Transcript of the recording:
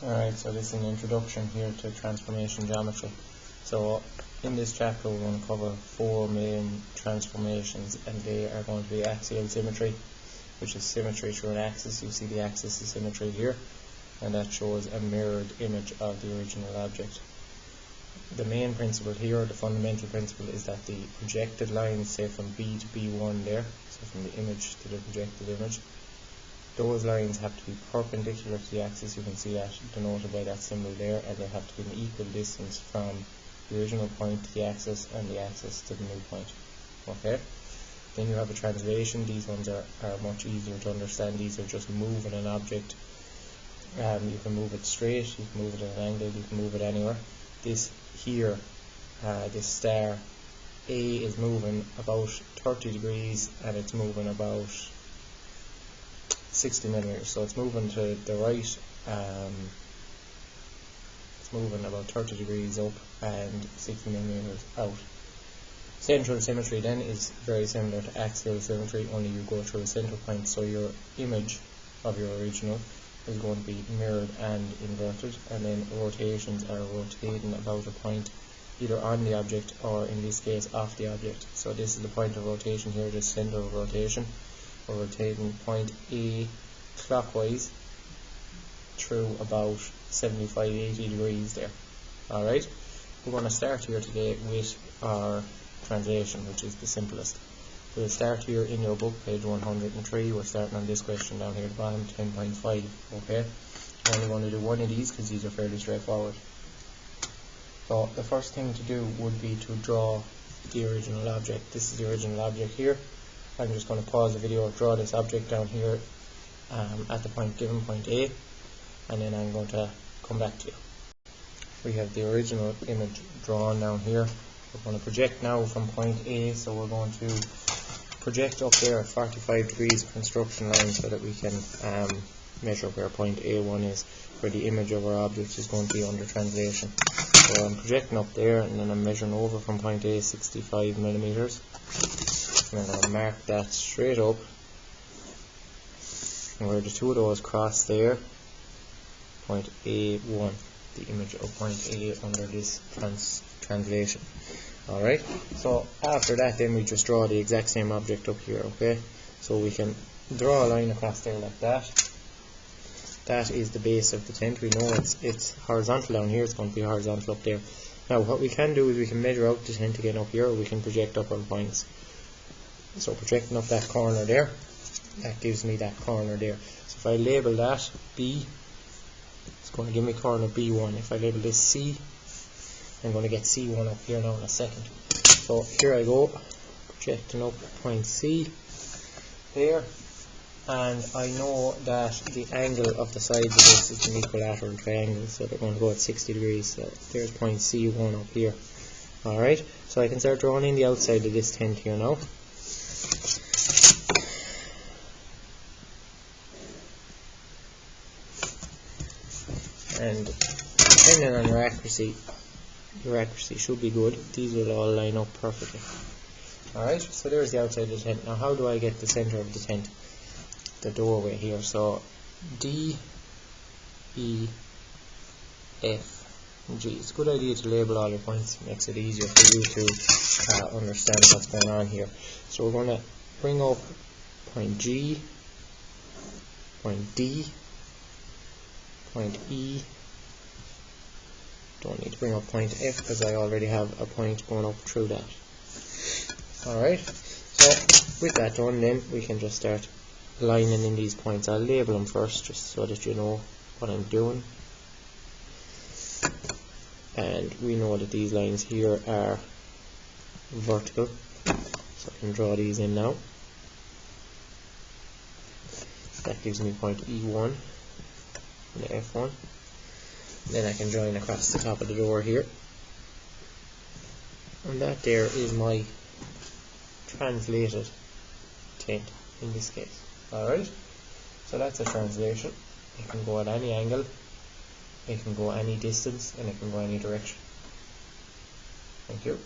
Alright, so this is an introduction here to transformation geometry. So in this chapter we're going to cover 4 main transformations, and they are going to be axial symmetry, which is symmetry through an axis. You see the axis of symmetry here, and that shows a mirrored image of the original object. The main principle here, the fundamental principle, is that the projected lines, say from B to B1 there, so from the image to the projected image, those lines have to be perpendicular to the axis. You can see that denoted by that symbol there, and they have to be an equal distance from the original point to the axis and the axis to the new point. Okay? Then you have a translation. These ones are much easier to understand. These are just moving an object. You can move it straight, you can move it at an angle, you can move it anywhere. This here, this star A is moving about 30 degrees and it's moving about 60 millimeters, so it's moving to the right, it's moving about 30 degrees up and 60 millimeters out. Central symmetry then is very similar to axial symmetry, only you go through a center point, so your image of your original is going to be mirrored and inverted, and then rotations are rotating about a point either on the object or in this case off the object. So this is the point of rotation here, the center of rotation. We're rotating point A clockwise through about 75-80 degrees there. Alright, we're going to start here today with our translation, which is the simplest. We'll start here in your book, page 103. We're starting on this question down here at the bottom, 10.5. Okay, I'm only going to do one of these because these are fairly straightforward. So the first thing to do would be to draw the original object. This is the original object here. I'm just going to pause the video, draw this object down here at the point given, point A, and then I'm going to come back to you. We have the original image drawn down here. We're going to project now from point A, so we're going to project up there at 45 degrees of construction line so that we can measure where point A1 is, where the image of our object is going to be under translation. So I'm projecting up there, and then I'm measuring over from point A 65 millimeters. And I'm going to mark that straight up, and where the two of those cross there, point A1, the image of point A under this translation. Alright, so after that then we just draw the exact same object up here, okay? So we can draw a line across there like that. That is the base of the tent. We know it's horizontal down here, it's going to be horizontal up there. Now what we can do is we can measure out the tent again up here, or we can project up our points. So projecting up that corner there, that gives me that corner there. So if I label that B, it's going to give me corner B1. If I label this C, I'm going to get C1 up here now in a second. So here I go, projecting up point C there, and I know that the angle of the sides of this is an equilateral triangle, so they're going to go at 60 degrees. So there's point C1 up here. Alright, so I can start drawing in the outside of this tent here now. And depending on your accuracy should be good. These will all line up perfectly. Alright, so there's the outside of the tent. Now how do I get the center of the tent? The doorway here. So D, E, F, G. It's a good idea to label all your points. It makes it easier for you to understand what's going on here. So we're going to bring up point G, point D, point E. Don't need to bring up point F because I already have a point going up through that. Alright, so with that done then we can just start lining in these points. I'll label them first just so that you know what I'm doing. And we know that these lines here are vertical, so I can draw these in now. That gives me point E1 and the F1. Then I can join across the top of the door here, and that there is my translated tent in this case. Alright, so that's a translation. It can go at any angle, it can go any distance, and it can go any direction. Thank you.